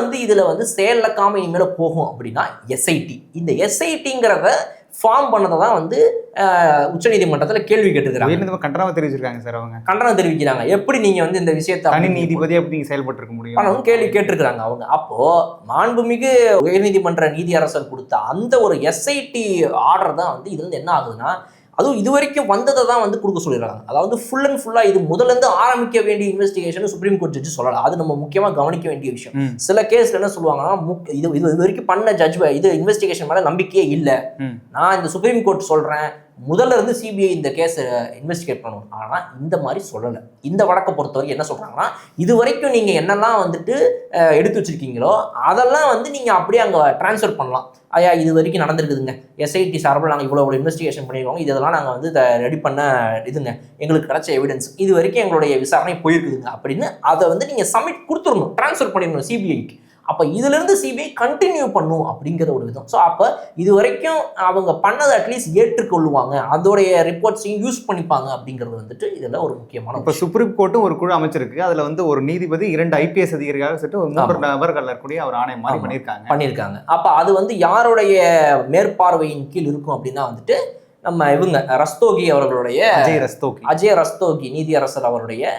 வந்து இதுல வந்து செயலிழக்காம இனிமேல போகும் அப்படின்னா எஸ்ஐடி. இந்த எஸ்ஐடிங்கிறத ஃபார்ம் பண்ணதை தான் வந்து உச்சநீதிமன்றத்தில் கேள்வி கேட்டுக்கிறாங்க. கண்டனம் தெரிவிச்சிருக்காங்க சார். அவங்க கண்டனம் தெரிவிக்கிறாங்க. எப்படி நீங்க வந்து இந்த விஷயத்தை தனி நீதிபதி எப்படி நீங்க செயல்பட்டு இருக்க முடியும் கேள்வி கேட்டிருக்கிறாங்க அவங்க. அப்போ மாண்புமிகு உயர்நீதிமன்ற நீதியரசர் கொடுத்த அந்த ஒரு எஸ்ஐடி ஆர்டர் தான் வந்து இதுல இருந்து என்ன ஆகுதுன்னா, அதுவும் இது வரைக்கும் வந்ததை தான் வந்து கொடுக்க சொல்லிடுறாங்க. அதாவது ஃபுல் அண்ட் ஃபுல்லா இது முதல்ல இருந்து ஆரம்பிக்க வேண்டிய இன்வெஸ்டிகேஷன் சுப்ரீம் கோர்ட் ஜட்ஜ் சொல்லலாம். அது நம்ம முக்கியமா கவனிக்க வேண்டிய விஷயம். சில கேஸ்ல என்ன சொல்லுவாங்கன்னா, இது வரைக்கும் பண்ண ஜட்ஜ் இது இன்வெஸ்டிகேஷன் மேல நம்பிக்கையே இல்லை, நான் இந்த சுப்ரீம் கோர்ட் சொல்றேன் முதல்ல இருந்து சிபிஐ இந்த கேஸ் இன்வெஸ்டிகேட் பண்ணணும். ஆனால் இந்த மாதிரி சொல்லலை. இந்த வழக்கை பொறுத்தவரைக்கும் என்ன சொல்றாங்கன்னா, இது வரைக்கும் நீங்க என்னெல்லாம் வந்துட்டு எடுத்து வச்சிருக்கீங்களோ அதெல்லாம் வந்து நீங்க அப்படியே அங்கே டிரான்ஸ்ஃபர் பண்ணலாம். ஐயா இது வரைக்கும் நடந்திருக்குதுங்க, எஸ்ஐடி சார்பில் நாங்கள் இவ்வளோ இன்வெஸ்டிகேஷன் பண்ணிடுவோம், இதெல்லாம் நாங்கள் வந்து ரெடி பண்ண இதுங்க, எங்களுக்கு கிடைச்ச எவிடன்ஸ், இது வரைக்கும் எங்களுடைய விசாரணை போயிருக்குதுங்க அப்படின்னு அதை வந்து நீங்கள் சப்மிட் கொடுத்துடணும், டிரான்ஸ்ஃபர் பண்ணிடணும் சிபிஐக்கு. அப்போ இதுலேருந்து சிபிஐ கண்டினியூ பண்ணும் அப்படிங்கிற ஒரு விதம். ஸோ அப்போ இது வரைக்கும் அவங்க பண்ணதை அட்லீஸ்ட் ஏற்றுக்கொள்ளுவாங்க, அதோடைய ரிப்போர்ட்ஸையும் யூஸ் பண்ணிப்பாங்க அப்படிங்கிறது வந்துட்டு இதில் ஒரு முக்கியமான. இப்போ சுப்ரீம் கோர்ட்டும் ஒரு குழு அமைச்சிருக்கு. அதில் வந்து ஒரு நீதிபதி 2 ஐபிஎஸ் அதிகாரியாக சொல்லிட்டு ஒரு 3 நபர்கள் இருக்கக்கூடிய ஒரு ஆணையம் மாதிரி பண்ணியிருக்காங்க. அப்போ அது வந்து யாருடைய மேற்பார்வையின் கீழ் இருக்கும் அப்படின்னா வந்துட்டு நம்ம இவங்க ரஸ்தோகி அவர்களுடைய அஜய் ரஸ்தோகி நீதியரசர் அவருடைய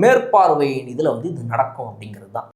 மேற்பார்வையின் இதில் வந்து இது நடக்கும் அப்படிங்கிறது தான்.